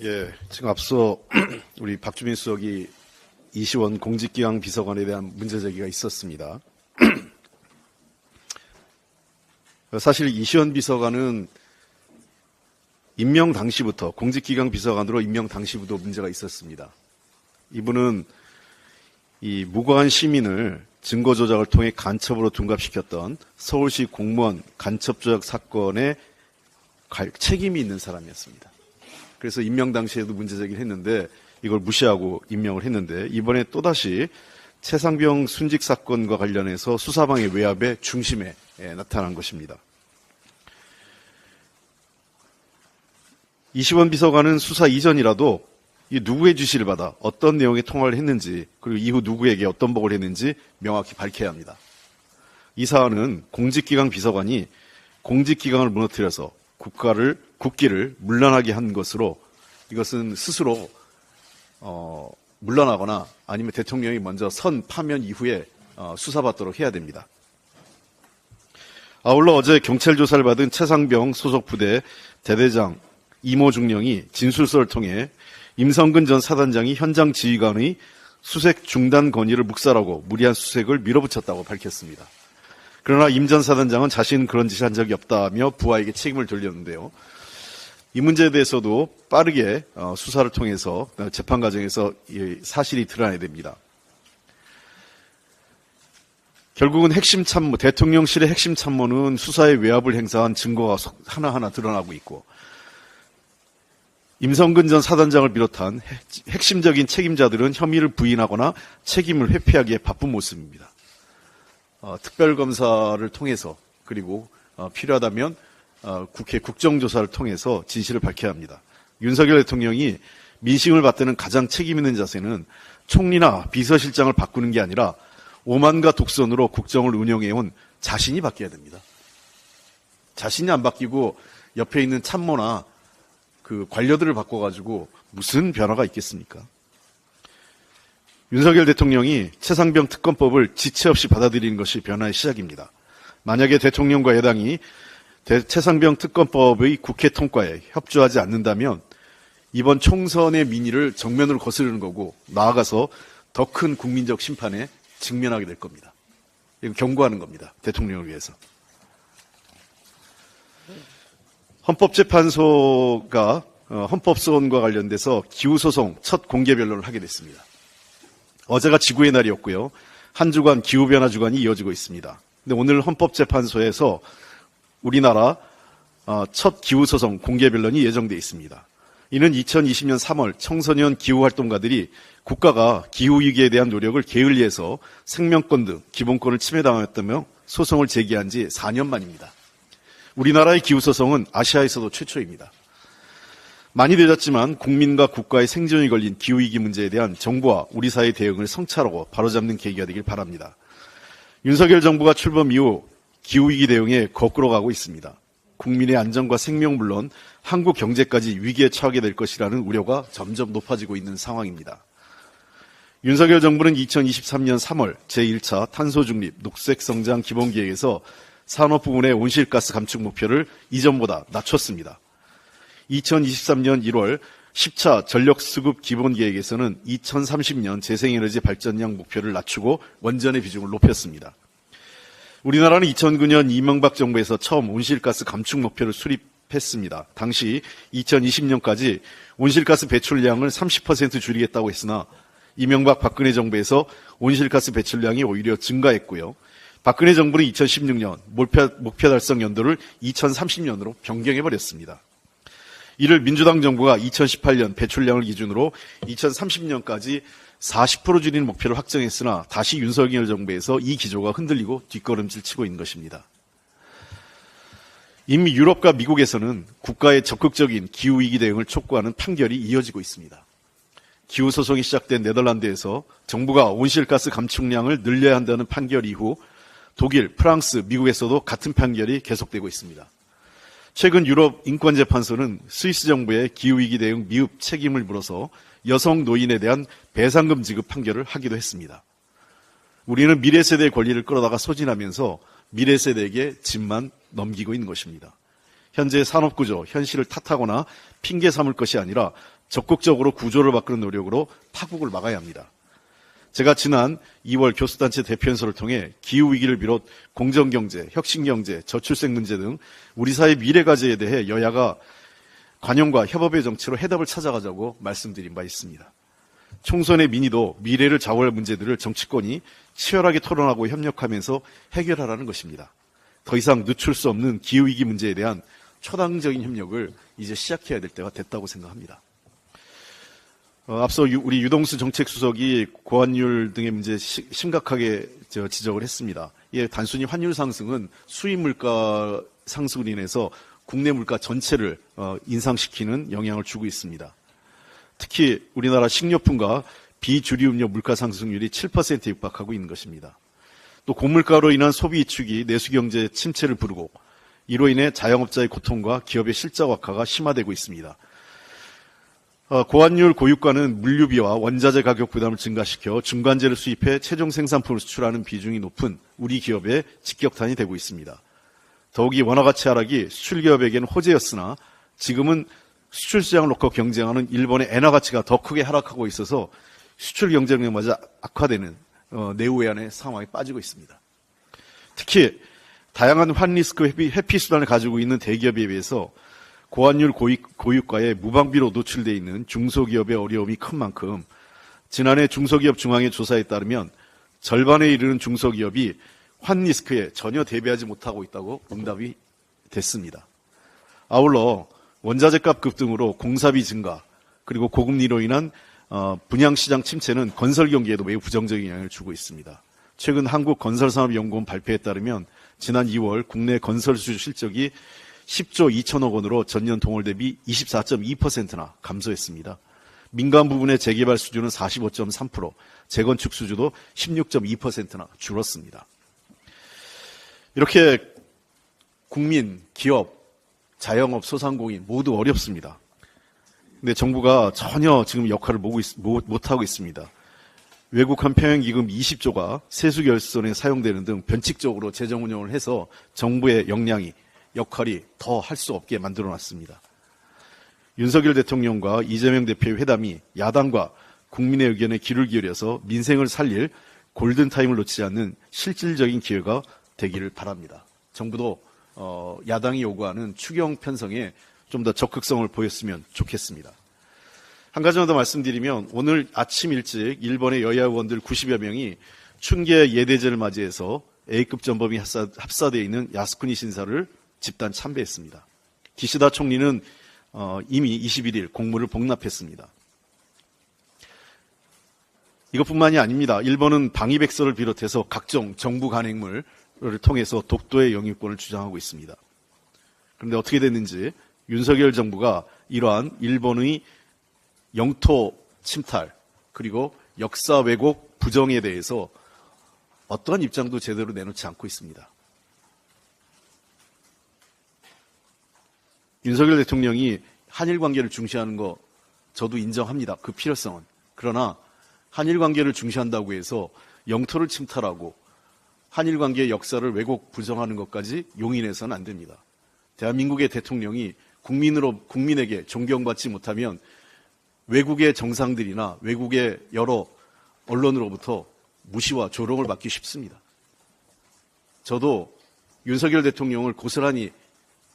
예, 지금 앞서 우리 박주민 수석이 이시원 공직기강 비서관에 대한 문제제기가 있었습니다. 사실 이시원 비서관은 임명 당시부터 공직기강 비서관으로 임명 당시부터 문제가 있었습니다. 이분은 이 무고한 시민을 증거 조작을 통해 간첩으로 둔갑시켰던 서울시 공무원 간첩 조작 사건에 책임이 있는 사람이었습니다. 그래서 임명 당시에도 문제 제기를 했는데 이걸 무시하고 임명을 했는데 이번에 또다시 최상병 순직 사건과 관련해서 수사방해 외압의 중심에 나타난 것입니다. 이시원 비서관은 수사 이전이라도 이 누구의 지시를 받아 어떤 내용의 통화를 했는지 그리고 이후 누구에게 어떤 보고를 했는지 명확히 밝혀야 합니다. 이 사안은 공직기강 비서관이 공직기강을 무너뜨려서 국기를 물러나게 한 것으로 이것은 스스로 물러나거나 아니면 대통령이 먼저 선 파면 이후에 수사받도록 해야 됩니다. 아울러 어제 경찰 조사를 받은 최상병 소속 부대 대대장 이모 중령이 진술서를 통해 임성근 전 사단장이 현장 지휘관의 수색 중단 건의를 묵살하고 무리한 수색을 밀어붙였다고 밝혔습니다. 그러나 임 전 사단장은 자신은 그런 짓을 한 적이 없다며 부하에게 책임을 돌렸는데요. 이 문제에 대해서도 빠르게 수사를 통해서 재판 과정에서 사실이 드러나야 됩니다. 결국은 핵심 참모, 대통령실의 핵심 참모는 수사에 외압을 행사한 증거가 하나하나 드러나고 있고 임성근 전 사단장을 비롯한 핵심적인 책임자들은 혐의를 부인하거나 책임을 회피하기에 바쁜 모습입니다. 특별검사를 통해서 그리고 필요하다면 국회 국정조사를 통해서 진실을 밝혀야 합니다. 윤석열 대통령이 민심을 받드는 가장 책임 있는 자세는 총리나 비서실장을 바꾸는 게 아니라 오만과 독선으로 국정을 운영해온 자신이 바뀌어야 됩니다. 자신이 안 바뀌고 옆에 있는 참모나 그 관료들을 바꿔가지고 무슨 변화가 있겠습니까? 윤석열 대통령이 최상병 특검법을 지체 없이 받아들이는 것이 변화의 시작입니다. 만약에 대통령과 여당이 최상병 특검법의 국회 통과에 협조하지 않는다면 이번 총선의 민의를 정면으로 거스르는 거고 나아가서 더 큰 국민적 심판에 직면하게 될 겁니다. 이거 경고하는 겁니다. 대통령을 위해서. 헌법재판소가 헌법소원과 관련돼서 기후소송 첫 공개 변론을 하게 됐습니다. 어제가 지구의 날이었고요. 한 주간 기후변화 주간이 이어지고 있습니다. 근데 오늘 헌법재판소에서 우리나라 첫 기후소송 공개 변론이 예정되어 있습니다. 이는 2020년 3월 청소년 기후활동가들이 국가가 기후위기에 대한 노력을 게을리해서 생명권 등 기본권을 침해당했다며 소송을 제기한 지 4년 만입니다. 우리나라의 기후소송은 아시아에서도 최초입니다. 많이 늦었지만 국민과 국가의 생존이 걸린 기후위기 문제에 대한 정부와 우리 사회의 대응을 성찰하고 바로잡는 계기가 되길 바랍니다. 윤석열 정부가 출범 이후 기후위기 대응에 거꾸로 가고 있습니다. 국민의 안전과 생명 물론 한국 경제까지 위기에 처하게 될 것이라는 우려가 점점 높아지고 있는 상황입니다. 윤석열 정부는 2023년 3월 제1차 탄소중립 녹색성장 기본계획에서 산업 부문의 온실가스 감축 목표를 이전보다 낮췄습니다. 2023년 1월 10차 전력수급 기본계획에서는 2030년 재생에너지 발전량 목표를 낮추고 원전의 비중을 높였습니다. 우리나라는 2009년 이명박 정부에서 처음 온실가스 감축 목표를 수립했습니다. 당시 2020년까지 온실가스 배출량을 30% 줄이겠다고 했으나 이명박 박근혜 정부에서 온실가스 배출량이 오히려 증가했고요. 박근혜 정부는 2016년 목표 달성 연도를 2030년으로 변경해버렸습니다. 이를 민주당 정부가 2018년 배출량을 기준으로 2030년까지 40% 줄이는 목표를 확정했으나 다시 윤석열 정부에서 이 기조가 흔들리고 뒷걸음질 치고 있는 것입니다. 이미 유럽과 미국에서는 국가의 적극적인 기후위기 대응을 촉구하는 판결이 이어지고 있습니다. 기후소송이 시작된 네덜란드에서 정부가 온실가스 감축량을 늘려야 한다는 판결 이후 독일, 프랑스, 미국에서도 같은 판결이 계속되고 있습니다. 최근 유럽 인권재판소는 스위스 정부의 기후위기 대응 미흡 책임을 물어서 여성 노인에 대한 배상금 지급 판결을 하기도 했습니다. 우리는 미래 세대의 권리를 끌어다가 소진하면서 미래 세대에게 짐만 넘기고 있는 것입니다. 현재 산업구조, 현실을 탓하거나 핑계 삼을 것이 아니라 적극적으로 구조를 바꾸는 노력으로 파국을 막아야 합니다. 제가 지난 2월 교수단체 대표연설을 통해 기후위기를 비롯 공정경제, 혁신경제, 저출생 문제 등 우리 사회 미래과제에 대해 여야가 관용과 협업의 정치로 해답을 찾아가자고 말씀드린 바 있습니다. 총선의 민의도 미래를 좌우할 문제들을 정치권이 치열하게 토론하고 협력하면서 해결하라는 것입니다. 더 이상 늦출 수 없는 기후위기 문제에 대한 초당적인 협력을 이제 시작해야 될 때가 됐다고 생각합니다. 앞서 우리 유동수 정책수석이 고환율 등의 문제 심각하게 지적을 했습니다. 예, 단순히 환율 상승은 수입 물가 상승으로 인해서 국내 물가 전체를 인상시키는 영향을 주고 있습니다. 특히 우리나라 식료품과 비주류음료 물가 상승률이 7%에 육박하고 있는 것입니다. 또 고물가로 인한 소비 위축이 내수경제 침체를 부르고 이로 인해 자영업자의 고통과 기업의 실적 악화가 심화되고 있습니다. 고환율 고유가는 물류비와 원자재 가격 부담을 증가시켜 중간재를 수입해 최종 생산품을 수출하는 비중이 높은 우리 기업의 직격탄이 되고 있습니다. 더욱이 원화가치 하락이 수출 기업에게는 호재였으나 지금은 수출 시장을 놓고 경쟁하는 일본의 엔화 가치가 더 크게 하락하고 있어서 수출 경쟁력마저 악화되는 내후외환의 상황에 빠지고 있습니다. 특히 다양한 환리스크 회피 수단을 가지고 있는 대기업에 비해서 고환율 고유가에 무방비로 노출되어 있는 중소기업의 어려움이 큰 만큼 지난해 중소기업 중앙회 조사에 따르면 절반에 이르는 중소기업이 환리스크에 전혀 대비하지 못하고 있다고 응답이 됐습니다. 아울러 원자재값 급등으로 공사비 증가 그리고 고금리로 인한 분양시장 침체는 건설 경기에도 매우 부정적인 영향을 주고 있습니다. 최근 한국건설산업연구원 발표에 따르면 지난 2월 국내 건설 수주 실적이 10조 2천억 원으로 전년 동월 대비 24.2%나 감소했습니다. 민간 부분의 재개발 수주는 45.3%, 재건축 수주도 16.2%나 줄었습니다. 이렇게 국민, 기업, 자영업, 소상공인 모두 어렵습니다. 근데 정부가 전혀 지금 역할을 못하고 있습니다. 외국한 평형기금 20조가 세수결손에 사용되는 등 변칙적으로 재정 운영을 해서 정부의 역할이 더 할 수 없게 만들어놨습니다. 윤석열 대통령과 이재명 대표의 회담이 야당과 국민의 의견에 귀를 기울여서 민생을 살릴 골든타임을 놓치지 않는 실질적인 기회가 되기를 바랍니다. 정부도 야당이 요구하는 추경 편성에 좀 더 적극성을 보였으면 좋겠습니다. 한 가지만 더 말씀드리면 오늘 아침 일찍 일본의 여야 의원들 90여 명이 춘계 예대제를 맞이해서 A급 전범이 합사되어 있는 야스쿠니 신사를 집단 참배했습니다. 기시다 총리는 이미 21일 공무를 복납했습니다. 이것뿐만이 아닙니다. 일본은 방위백서를 비롯해서 각종 정부 간행물을 통해서 독도의 영유권을 주장하고 있습니다. 그런데 어떻게 됐는지 윤석열 정부가 이러한 일본의 영토 침탈 그리고 역사 왜곡 부정에 대해서 어떠한 입장도 제대로 내놓지 않고 있습니다. 윤석열 대통령이 한일 관계를 중시하는 거 저도 인정합니다. 그 필요성은. 그러나 한일 관계를 중시한다고 해서 영토를 침탈하고 한일 관계의 역사를 왜곡 부정하는 것까지 용인해서는 안 됩니다. 대한민국의 대통령이 국민에게 존경받지 못하면 외국의 정상들이나 외국의 여러 언론으로부터 무시와 조롱을 받기 쉽습니다. 저도 윤석열 대통령을 고스란히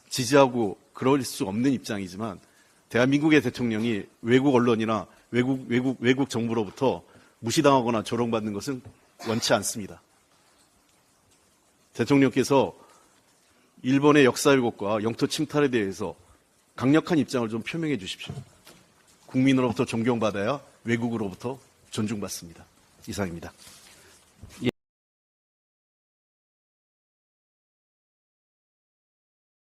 지지하고 그럴 수 없는 입장이지만 대한민국의 대통령이 외국 언론이나 외국 정부로부터 무시당하거나 조롱받는 것은 원치 않습니다. 대통령께서 일본의 역사 왜곡과 영토 침탈에 대해서 강력한 입장을 좀 표명해 주십시오. 국민으로부터 존경받아야 외국으로부터 존중받습니다. 이상입니다.